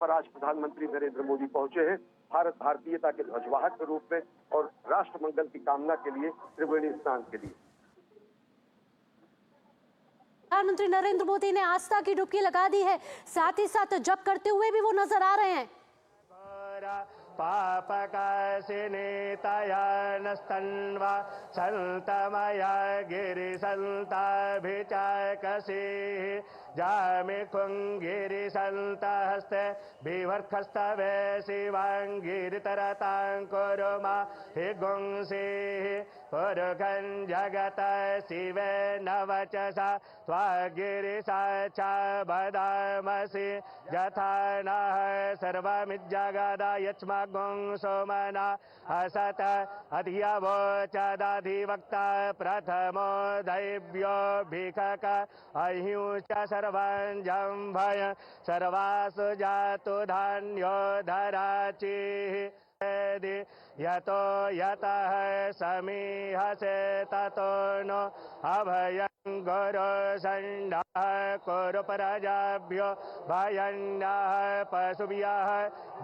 पर आज प्रधानमंत्री नरेंद्र मोदी पहुंचे हैं भारत भारतीयता के ध्वजवाहक के रूप में और राष्ट्र मंगल की कामना के लिए त्रिवेणी स्नान के लिए। प्रधानमंत्री नरेंद्र मोदी ने आस्था की डुबकी लगा दी है, साथ ही साथ जप करते हुए भी वो नजर आ रहे हैं। पापकाशिनीतयानस्तन्वा सन्तमया गिरिसन्ताभिचाकसीः जामिखुङ्गिरिसन्तहस्ते बिभर्खस्तवे शिवाङ्गिरितरतां कुरुमा हि गुंसीः पुरुखं जगत शिवे नवचसा त्वागिरिसाक्षा वदामसि यथा नः सर्वमिज्जगदा यच्मगुं सोमना असत अधियवोचदाधिवक्ता प्रथमो दैव्यो भिखक अहिंच सर्वं जम्भय सर्वासु जातु धान्यो धराचिः यतो यतः समीहसे ततो नो अभयं गुरु संडः कुरु प्रजाभ्यो भयन्नः पशुभ्यः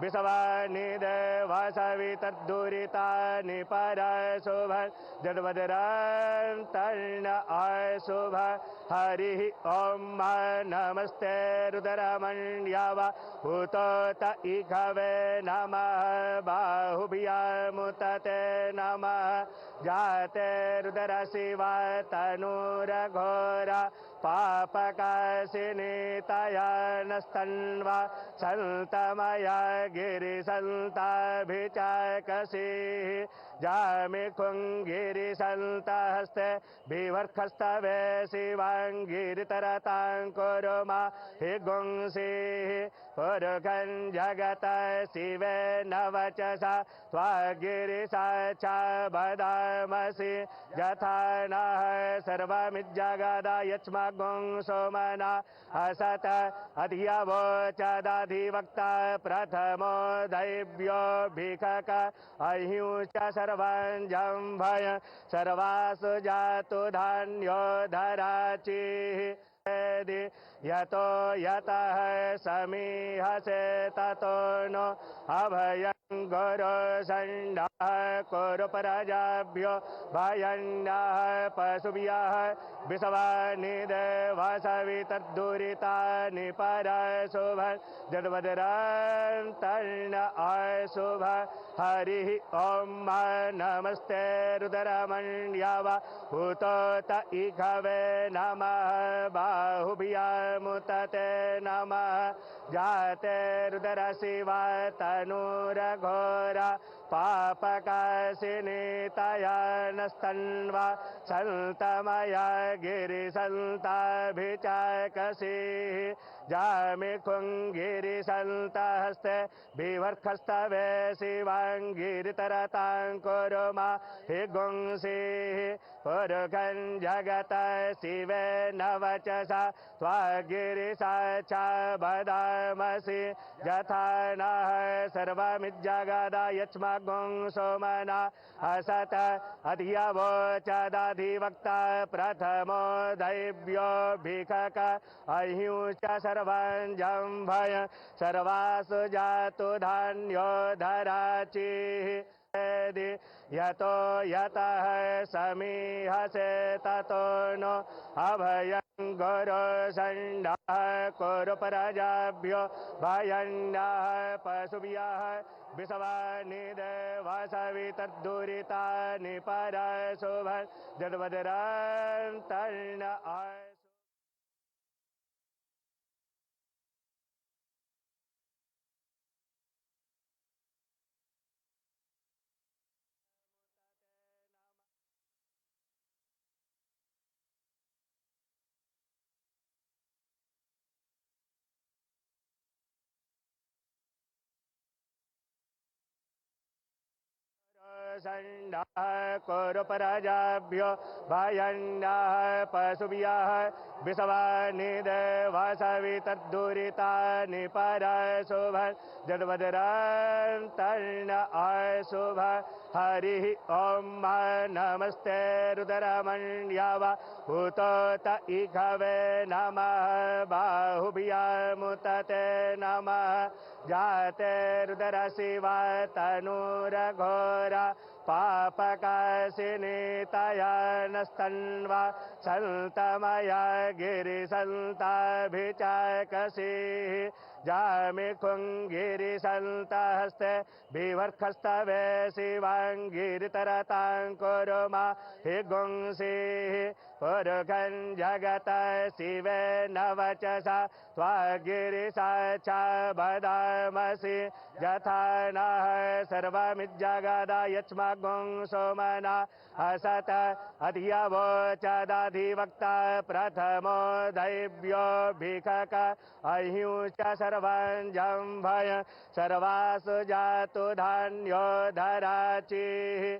विषवानिदेवसवितद्दुरितानि परशुभं जद्वदरं तर्ण अशुभ हरिः ॐ नमस्ते रुद्रमण्यव हुतोत इघवे नमः बाहुभ्यामुतते नमः जाते रुद्रशिवा तनूरघोरा पापकाशिनीतयानस्तन्वा सन्तमया गिरिसन्ताभिचाकसीः जामिखुङ्गिरिसन्तहस्ते बिभर्खस्तवे शिवाङ्गिरितरतां कुरुमा हि गुंसीः पुरुखं जगत शिवे नवचसा त्वागिरिसाक्षा वदामसि यथा नः सर्वमिज्जगदा यच्मगुं सोमना असत अधियवोचदाधिवक्ता प्रथमो दैव्यो भिखक अहिंच सर्वं जम्भय सर्वासु जातु धान्यो धराचिः यतो यतः समीहसे ततो नो अभयं गुरु संडः कुरु प्रजाभ्यो भयन्नः पशुभ्यः विषवानिदेवसवितद्दुरितानि परशुभं जद्वदरं तर्ण अशुभ हरिः ॐ नमस्ते रुद्रमण्यव हुतोत इघवे नमः बाहुभ्यामुतते नमः जाते रुद्रशिवा तनूरघोरा पापकाशिनीतयानस्तन्वा सन्तमया गिरिसन्ताभिचाकसीः जामिखुङ्गिरिसन्तहस्ते बिभर्खस्तवे शिवाङ्गिरितरतां कुरुमा हि गुंसीः पुरुखं जगत शिवे नवचसा त्वागिरिसाक्षा वदामसि यथा नः सर्वमिज्जगदा यच्मगुं सोमना असत अधियवोचदाधिवक्ता प्रथमो दैव्यो भिखक अहिंच सर्वं जम्भय सर्वासु जातु धान्यो धराचिः यतो यतः समीहसे ततो नो अभयं गुरु संडः कुरु प्रजाभ्यो भयन्नः पशुभ्यः विषवानिदेवसवितद्दुरितानि परशुभं जद्वदरं तर्ण संडः कुरु प्रजाभ्यो भयन्नः पशुभ्यः विषवानिदेवसवितद्दुरितानि परशुभं जद्वदरं तर्ण अशुभ हरिः ॐ नमस्ते रुद्रमण्यव हुतोत इघवे नमः बाहुभ्यामुतते नमः जाते रुदर शिवा तनुरघोरा पापकाशिनीतया नस्तन्वा सन्तमया गिरिसन्ताभिचाकसीः जामि खुङ्गिरिसन्तहस्ते विवर्खस्तवे शिवाङ्गिरितरतां कुरुमा हि गुंसीः पुरुखं जगत शिवे नवचसा त्वागिरिसा च वदामसि यथा नः सर्वमिज्जगदायच्मगुं सोमना असत अधियवोचदधिवक्ता प्रथमो दैव्यो भिखक अहिंच सर्वं जम्भय सर्वासु जातु धान्यो धराचिः।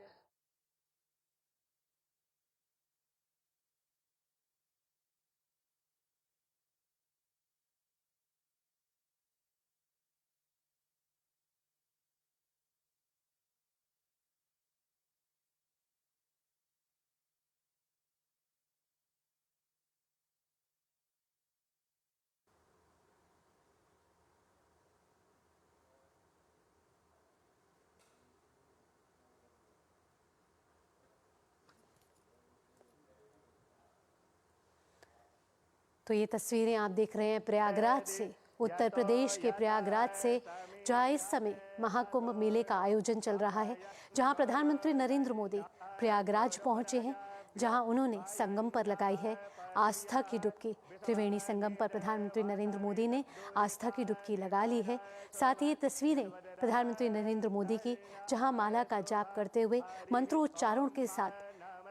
तो ये तस्वीरें आप देख रहे हैं प्रयागराज से, उत्तर प्रदेश के प्रयागराज से, जहां इस समय महाकुंभ मेले का आयोजन चल रहा है, जहां प्रधानमंत्री नरेंद्र मोदी प्रयागराज पहुंचे हैं, जहां उन्होंने संगम पर लगाई है आस्था की डुबकी। त्रिवेणी संगम पर प्रधानमंत्री नरेंद्र मोदी ने आस्था की डुबकी लगा ली है। साथ ही ये तस्वीरें प्रधानमंत्री नरेंद्र मोदी की, जहां माला का जाप करते हुए मंत्रोच्चारण के साथ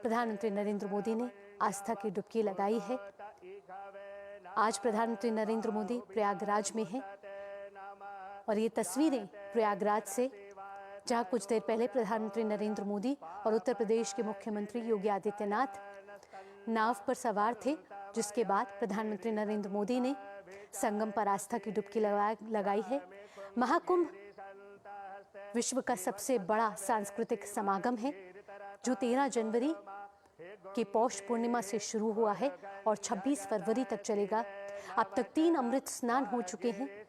प्रधानमंत्री नरेंद्र मोदी ने आस्था की डुबकी लगाई है। आज प्रधानमंत्री नरेंद्र मोदी प्रयागराज में हैं और ये तस्वीरें प्रयागराज से, जहां कुछ देर पहले प्रधानमंत्री नरेंद्र मोदी और उत्तर प्रदेश के मुख्यमंत्री योगी आदित्यनाथ नाव पर सवार थे, जिसके बाद प्रधानमंत्री नरेंद्र मोदी ने संगम पर आस्था की डुबकी लगाई है। महाकुंभ विश्व का सबसे बड़ा सांस्कृतिक समागम है, जो 13 जनवरी कि पौष पूर्णिमा से शुरू हुआ है और 26 फरवरी तक चलेगा। अब तक 3 अमृत स्नान हो चुके हैं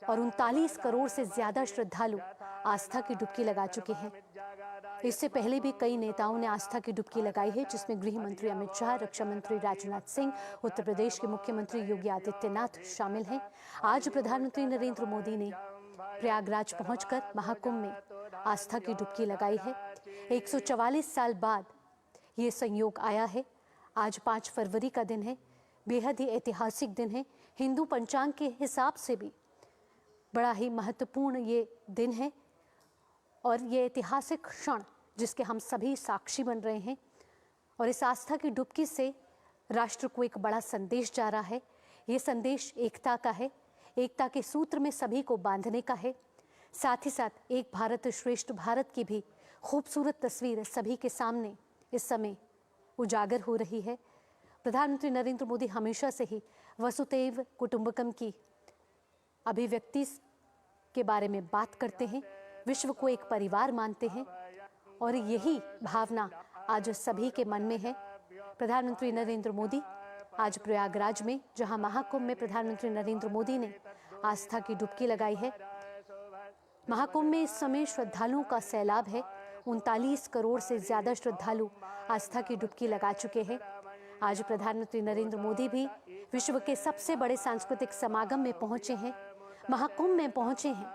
और 39 करोड़ से ज्यादा श्रद्धालु आस्था की डुबकी लगा चुके हैं। इससे पहले भी कई नेताओं ने आस्था की डुबकी लगाई है, जिसमें गृह मंत्री अमित शाह, रक्षा मंत्री राजनाथ सिंह, उत्तर प्रदेश के मुख्यमंत्री योगी आदित्यनाथ शामिल हैं। आज प्रधानमंत्री नरेंद्र मोदी ने प्रयागराज पहुंचकर महाकुंभ में आस्था की डुबकी लगाई है। 144 साल बाद ये संयोग आया है। आज 5 फरवरी का दिन है, बेहद ही ऐतिहासिक दिन है। हिंदू पंचांग के हिसाब से भी बड़ा ही महत्वपूर्ण ये दिन है और ये ऐतिहासिक क्षण जिसके हम सभी साक्षी बन रहे हैं। और इस आस्था की डुबकी से राष्ट्र को एक बड़ा संदेश जा रहा है। ये संदेश एकता का है, एकता के सूत्र में सभी को बांधने का है। साथ ही साथ एक भारत श्रेष्ठ भारत की भी खूबसूरत तस्वीर सभी के सामने इस समय उजागर हो रही है। प्रधानमंत्री नरेंद्र मोदी हमेशा से ही वसुधैव कुटुंबकम की अभिव्यक्ति के बारे में बात करते हैं, विश्व को एक परिवार मानते हैं और यही भावना आज सभी के मन में है। प्रधानमंत्री नरेंद्र मोदी आज प्रयागराज में, जहां महाकुंभ में प्रधानमंत्री नरेंद्र मोदी ने आस्था की डुबकी लगाई है। महाकुंभ में इस समय श्रद्धालुओं का सैलाब है। 39 करोड़ से ज्यादा श्रद्धालु आस्था की डुबकी लगा चुके हैं। आज प्रधानमंत्री नरेंद्र मोदी भी विश्व के सबसे बड़े सांस्कृतिक समागम में पहुंचे हैं, महाकुंभ में पहुंचे हैं,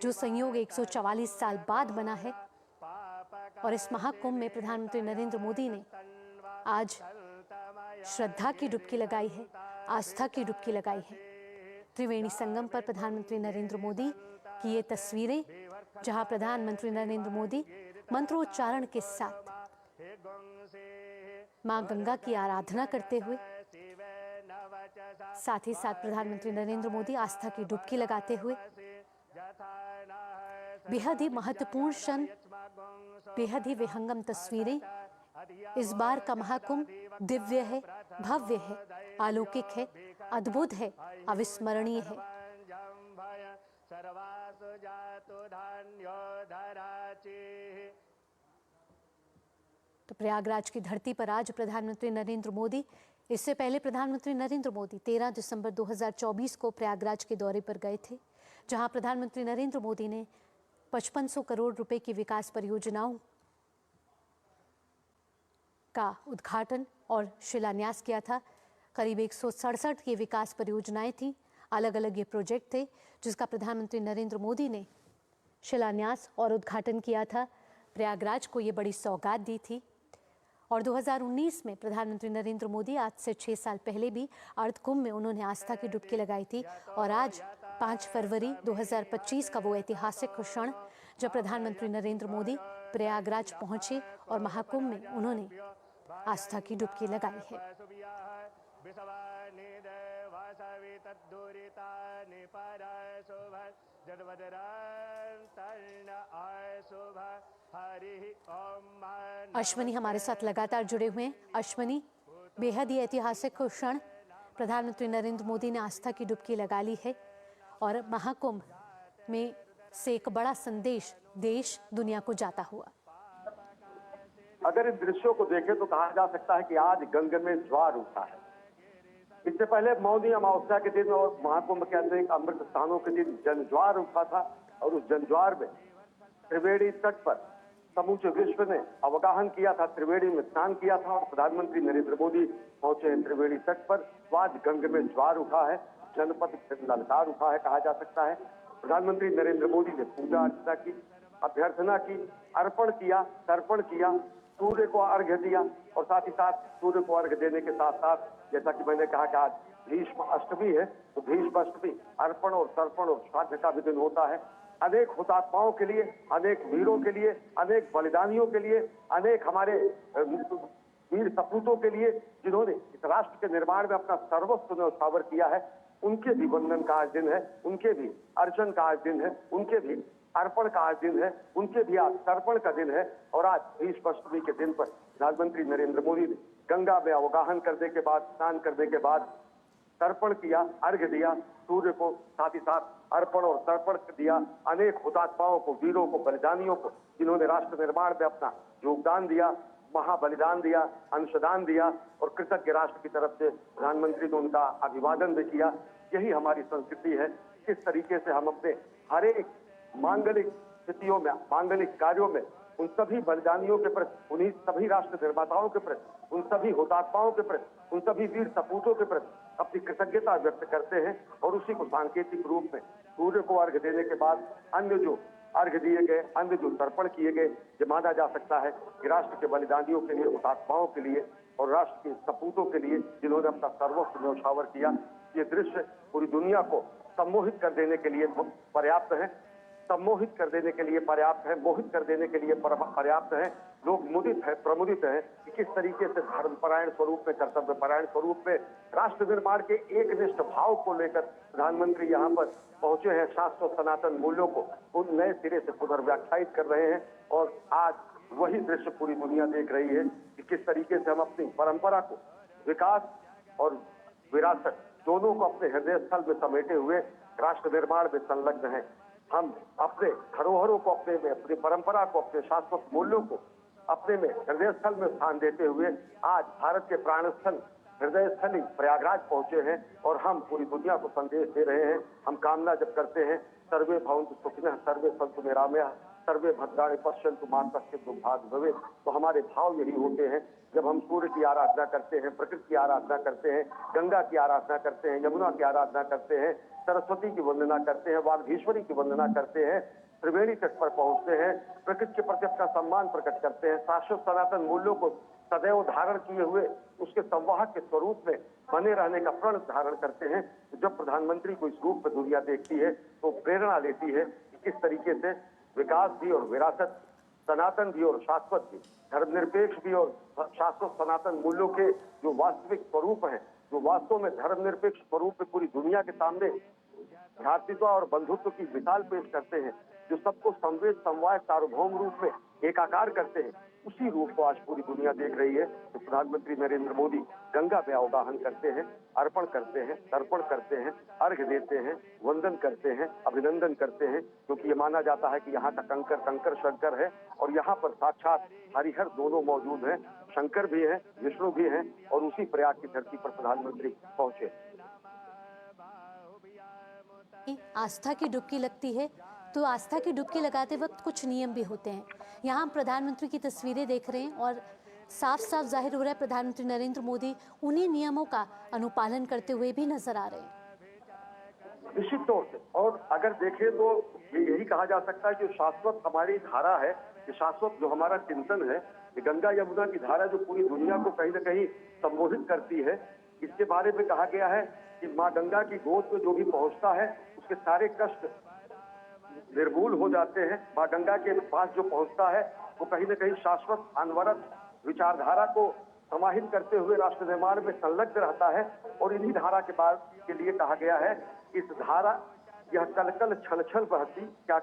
जो संयोग 144 साल बाद बना है। और इस महाकुंभ में प्रधानमंत्री नरेंद्र मोदी ने आज श्रद्धा की डुबकी लगाई है, आस्था की डुबकी लगाई है। त्रिवेणी संगम पर प्रधानमंत्री नरेंद्र मोदी की ये तस्वीरें, जहां प्रधानमंत्री नरेंद्र मोदी मंत्रोच्चारण के साथ मां गंगा की आराधना करते हुए, साथ ही साथ प्रधानमंत्री नरेंद्र मोदी आस्था की डुबकी लगाते हुए, बेहद ही महत्वपूर्ण क्षण, बेहद ही विहंगम तस्वीरें। इस बार का महाकुंभ दिव्य है, भव्य है, अलौकिक है, अद्भुत है, अविस्मरणीय है। तो प्रयागराज की धरती पर आज प्रधानमंत्री नरेंद्र मोदी इससे पहले प्रधानमंत्री नरेंद्र मोदी 13 दिसंबर 2024 को प्रयागराज के दौरे पर गए थे, जहां प्रधानमंत्री नरेंद्र मोदी ने 5500 करोड़ रुपए की विकास परियोजनाओं का उद्घाटन और शिलान्यास किया था। करीब 167 ये विकास परियोजनाएं थी, अलग अलग ये प्रोजेक्ट थे, जिसका प्रधानमंत्री नरेंद्र मोदी ने शिलान्यास और उद्घाटन किया था। प्रयागराज को ये बड़ी सौगात दी थी। और 2019 में प्रधानमंत्री नरेंद्र मोदी आज से 6 साल पहले भी अर्ध कुंभ में उन्होंने आस्था की डुबकी लगाई थी। और आज 5 फरवरी 2025 का वो ऐतिहासिक क्षण जब प्रधानमंत्री नरेंद्र मोदी प्रयागराज पहुंचे और महाकुंभ में उन्होंने आस्था की डुबकी लगाई है। अश्वनी हमारे साथ लगातार जुड़े हुए हैं। अश्वनी, बेहद ही ऐतिहासिक क्षण, प्रधानमंत्री नरेंद्र मोदी ने आस्था की डुबकी लगा ली है और महाकुंभ में से एक बड़ा संदेश देश दुनिया को जाता हुआ। अगर इन दृश्यों को देखें तो कहा जा सकता है कि आज गंगा में ज्वार उठा है। इससे पहले मौनी अमावस्या के दिन और महाकुंभ के अनेक अमृत स्थानों के दिन जनज्वार उठा था और उस जनज्वार में त्रिवेणी तट पर समूचे विश्व ने अवगाहन किया था, त्रिवेणी में स्नान किया था और प्रधानमंत्री नरेंद्र मोदी पहुंचे हैं त्रिवेणी तट पर। तो आज गंगा में ज्वार उठा है, जनपद ललकार उठा है, कहा जा सकता है। प्रधानमंत्री नरेंद्र मोदी ने पूजा अर्चना की, अभ्यर्थना की, अर्पण किया, तर्पण किया, सूर्य को अर्घ्य दिया और साथ ही साथ सूर्य को अर्घ्य देने के साथ साथ जैसा कि मैंने कहा कि आज भीष्म अष्टमी है, तो भीष्म अष्टमी अर्पण और तर्पण और श्राद्ध का भी दिन होता है। अनेक हुतात्माओं के लिए, अनेक वीरों के लिए, अनेक बलिदानियों के लिए, अनेक हमारे वीर सपूतों के लिए जिन्होंने इस राष्ट्र के निर्माण में अपना सर्वस्व न्यौछावर किया है, उनके भी वंदन का आज दिन है, उनके भी अर्चन का आज दिन है, उनके भी अर्पण का आज दिन है, उनके भी आज तर्पण का दिन है। और आज भीष्म अष्टमी के दिन पर प्रधानमंत्री नरेंद्र मोदी ने गंगा में अवगाहन करने के बाद, स्नान करने के बाद तर्पण किया, अर्घ्य दिया सूर्य को, साथ ही साथ अर्पण और तर्पण दिया अनेक हुतात्माओं को, वीरों को, बलिदानियों को, जिन्होंने राष्ट्र निर्माण में अपना योगदान दिया, महाबलिदान दिया, अंशदान दिया और कृतज्ञ राष्ट्र की तरफ से प्रधानमंत्री ने उनका अभिवादन भी किया। यही हमारी संस्कृति है। किस तरीके से हम अपने हर एक मांगलिक स्थितियों में, मांगलिक कार्यों में उन सभी बलिदानियों के प्रति, उन्हीं सभी राष्ट्र निर्माताओं के प्रति, उन सभी हुतात्माओं के प्रति, उन सभी वीर सपूतों के प्रति अपनी कृतज्ञता व्यक्त करते हैं। और उसी को सांकेतिक रूप में सूर्य को अर्घ्य देने के बाद अन्य जो अर्घ्य दिए गए, अन्य जो तर्पण किए गए, ये माना जा सकता है कि राष्ट्र के बलिदानियों के लिए, हुतात्माओं के लिए और राष्ट्र के सपूतों के लिए जिन्होंने अपना सर्वस्व न्यौछावर किया, ये दृश्य पूरी दुनिया को सम्मोहित कर देने के लिए पर्याप्त है, सम्मोहित कर देने के लिए पर्याप्त है, मोहित कर देने के लिए पर्याप्त है। लोग मुदित है, प्रमुदित है कि किस तरीके से धर्मपरायण स्वरूप में, कर्तव्यपरायण स्वरूप में राष्ट्र निर्माण के एकनिष्ठ भाव को लेकर प्रधानमंत्री यहाँ पर पहुंचे हैं। शाश्वत सनातन मूल्यों को उन नए सिरे से पुनर्व्याख्यायित कर रहे हैं और आज वही दृश्य पूरी दुनिया देख रही है कि किस तरीके से हम अपनी परंपरा को, विकास और विरासत दोनों को अपने हृदय स्थल में समेटे हुए राष्ट्र निर्माण में संलग्न हैं। हम अपने धरोहरों को, अपनी परंपरा को, अपने शाश्वत मूल्यों को अपने में हृदय स्थल में स्थान देते हुए आज भारत के प्राण स्थल, हृदय स्थली प्रयागराज पहुंचे हैं और हम पूरी दुनिया को संदेश दे रहे हैं। हम कामना जब करते हैं सर्वे भवन्तु सुखिनः, सर्वे सन्तु निरामयाः, सर्वे भद्राणि पश्यन्तु मा कश्चित् दुर्भाग्यं भवेत्, तो हमारे भाव यही होते हैं। जब हम सूर्य की आराधना करते हैं, प्रकृति की आराधना करते हैं, गंगा की आराधना करते हैं, यमुना की आराधना करते हैं, सरस्वती की वंदना करते हैं, वागीश्वरी की वंदना करते हैं, त्रिवेणी तट पर पहुंचते हैं, प्रकृति के प्रति अपना सम्मान प्रकट करते हैं, शाश्वत सनातन मूल्यों को सदैव धारण किए हुए उसके संवाहक के स्वरूप में बने रहने का प्रण धारण करते हैं। जब प्रधानमंत्री को इस रूप में दुनिया देखती है तो प्रेरणा लेती है कि किस तरीके से विकास भी और विरासत, सनातन भी और शाश्वत भी, धर्मनिरपेक्ष भी और शाश्वत सनातन मूल्यों के जो वास्तविक स्वरूप हैं, जो वास्तव में धर्मनिरपेक्ष स्वरूप में पूरी दुनिया के सामने भ्रातृत्व और बंधुत्व की मिसाल पेश करते हैं, जो सबको संवेद, समवाय, सार्वभौम रूप में एकाकार करते हैं, उसी रूप को आज पूरी दुनिया देख रही है। तो प्रधानमंत्री नरेंद्र मोदी गंगा में अवगाहन करते हैं, अर्पण करते हैं, तर्पण करते हैं, अर्घ्य देते हैं, वंदन करते हैं, अभिनंदन करते हैं, क्योंकि ये माना जाता है कि यहाँ का कंकर कंकर शंकर है और यहाँ पर साक्षात हरिहर दोनों मौजूद हैं, शंकर भी हैं, विष्णु भी हैं और उसी प्रयाग की धरती पर प्रधानमंत्री पहुंचे। आस्था की डुबकी लगती है तो आस्था की डुबकी लगाते वक्त कुछ नियम भी होते हैं। यहाँ हम प्रधानमंत्री की तस्वीरें देख रहे हैं और साफ साफ जाहिर हो रहा है प्रधानमंत्री नरेंद्र मोदी उन्हीं नियमों का अनुपालन करते हुए भी नजर आ रहे हैं। निश्चित तौर से, और अगर देखें तो यही कहा जा सकता है कि शाश्वत हमारी धारा है, कि शाश्वत जो हमारा चिंतन है, कि गंगा यमुना की धारा जो पूरी दुनिया को कहीं न कहीं संबोधित करती है। इसके बारे में कहा गया है कि माँ गंगा की गोद में जो भी पहुंचता है उसके सारे कष्ट निर्मूल हो जाते हैं। माँ गंगा के पास जो पहुंचता है वो कहीं न कहीं शाश्वत अनवरत विचारधारा को समाहित करते हुए राष्ट्र निर्माण में संलग्न रहता है। और इन्हीं धारा के बाद के लिए कहा गया है, इस धारा यह कल कल छल छल बहती क्या